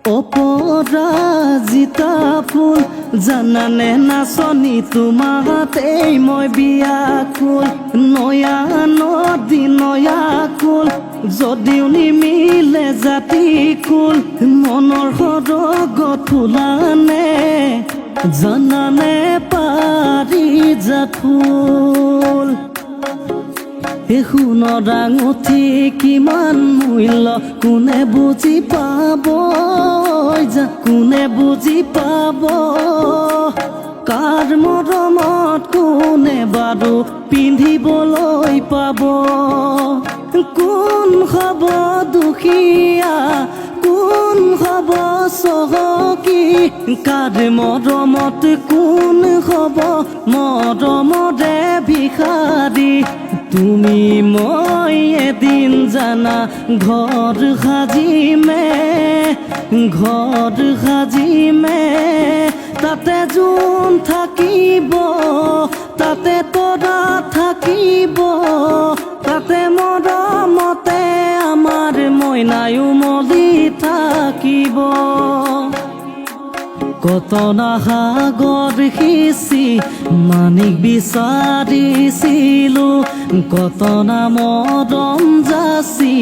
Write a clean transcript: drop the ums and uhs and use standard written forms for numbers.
অপৰাজিতা ফুল জানানে নাচনি তোমাতেই মই বিয়াকুল নয়া নদী নয়া কুল যদিও নিমিলে জাতি কুল মনৰ সৰগ ফুলানে জানানে পাৰিজাত ফুল সোণৰ আঙুঠি কিমান মূল্য কোনে বুজি পাব কোনে বুজি পাব কাৰ মৰমত কোনে বাৰু পিন্ধিবলৈ পাব কোন হ'ব দুখীয়া কোন হ'ব চহকী কাৰ মৰমত কোন হ'ব মৰমৰে ভিখাৰী তুমি মই এদিন জানা ঘৰ সাজিমে তাতে যোন থাকিব তাতে তৰা থাকিব তাতে মৰমতে আমাৰ মইনায়ো মলি থাকিব কত না সাগৰ সিঁচি মানিক বিচাৰিছিলো কত না মৰম যাচি